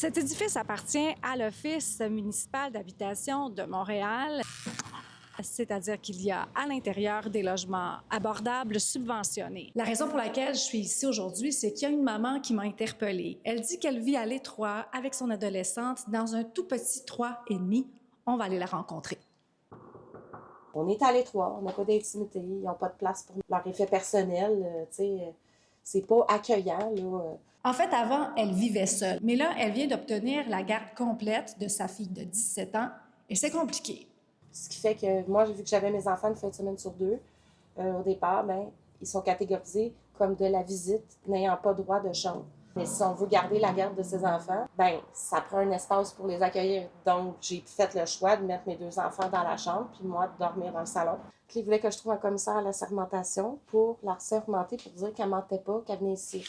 Cet édifice appartient à l'Office municipal d'habitation de Montréal, c'est-à-dire qu'il y a à l'intérieur des logements abordables subventionnés. La raison pour laquelle je suis ici aujourd'hui, c'est qu'il y a une maman qui m'a interpellée. Elle dit qu'elle vit à l'étroit avec son adolescente dans un tout petit 3,5. On va aller la rencontrer. On est à l'étroit, on n'a pas d'intimité, ils n'ont pas de place pour leur effet personnel, c'est pas accueillant, là. En fait, avant, elle vivait seule. Mais là, elle vient d'obtenir la garde complète de sa fille de 17 ans et c'est compliqué. Ce qui fait que moi, vu que j'avais mes enfants une fin de semaine sur deux, au départ, ils sont catégorisés comme de la visite n'ayant pas droit de chambre. Mais si on veut garder la garde de ses enfants, ça prend un espace pour les accueillir. Donc, j'ai fait le choix de mettre mes deux enfants dans la chambre, puis moi, de dormir dans le salon. Puis, ils voulaient que je trouve un commissaire à la sermentation pour la sermenter, pour dire qu'elle mentait pas, qu'elle venait ici.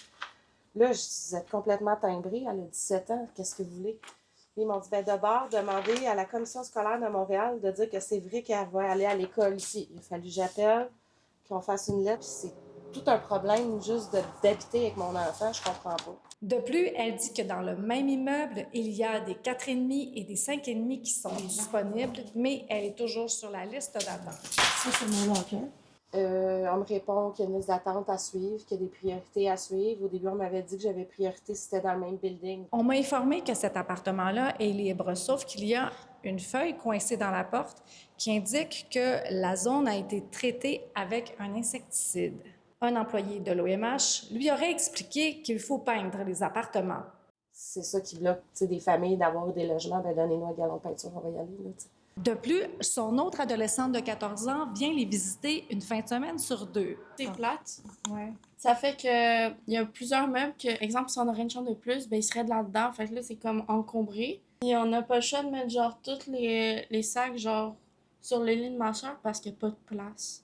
Là, vous êtes complètement timbrée, elle a 17 ans, qu'est-ce que vous voulez? Ils m'ont dit, d'abord, demander à la commission scolaire de Montréal de dire que c'est vrai qu'elle va aller à l'école ici. Il a fallu que j'appelle, qu'on fasse une lettre, puis c'est tout un problème juste d'habiter avec mon enfant, je comprends pas. De plus, elle dit que dans le même immeuble, il y a des 4,5 et des 5,5 qui sont disponibles, mais elle est toujours sur la liste d'attente. Ça, c'est mon locker. On me répond qu'il y a une liste d'attente à suivre, qu'il y a des priorités à suivre. Au début, on m'avait dit que j'avais priorité si c'était dans le même building. On m'a informé que cet appartement-là est libre, sauf qu'il y a une feuille coincée dans la porte qui indique que la zone a été traitée avec un insecticide. Un employé de l'OMH lui aurait expliqué qu'il faut peindre les appartements. C'est ça qui bloque des familles d'avoir des logements. Donnez-nous un gallon de peinture, on va y aller. Là, De plus, son autre adolescente de 14 ans vient les visiter une fin de semaine sur 2. C'est plate. Ouais. Ça fait que il y a plusieurs meubles que, exemple, si on aurait une chambre de plus, ils seraient de là-dedans. Fait que là, c'est comme encombré. Et on n'a pas le choix de mettre genre tous les sacs genre sur le lit de ma soeur parce qu'il n'y a pas de place.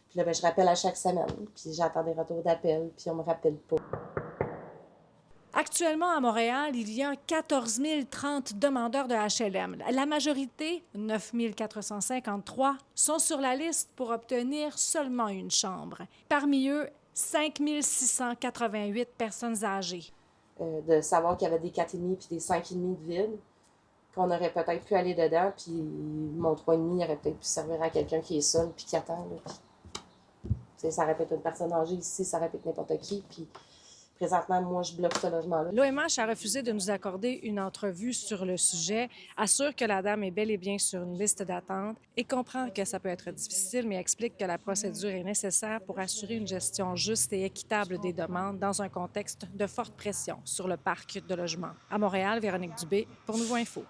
Puis là, je rappelle à chaque semaine. Puis j'attends des retours d'appel, puis on me rappelle pas. Actuellement, à Montréal, il y a 14 030 demandeurs de HLM. La majorité, 9 453, sont sur la liste pour obtenir seulement une chambre. Parmi eux, 5 688 personnes âgées. De savoir qu'il y avait des 4,5 puis des 5,5 de vide, qu'on aurait peut-être pu aller dedans, puis mon 3,5 aurait peut-être pu servir à quelqu'un qui est seul puis qui attend. Là, puis, ça aurait pu être une personne âgée ici, ça aurait pu être n'importe qui, puis présentement, moi, je bloque ce logement-là. L'OMH a refusé de nous accorder une entrevue sur le sujet, assure que la dame est bel et bien sur une liste d'attente et comprend que ça peut être difficile, mais explique que la procédure est nécessaire pour assurer une gestion juste et équitable des demandes dans un contexte de forte pression sur le parc de logement. À Montréal, Véronique Dubé, pour Nouveau Info.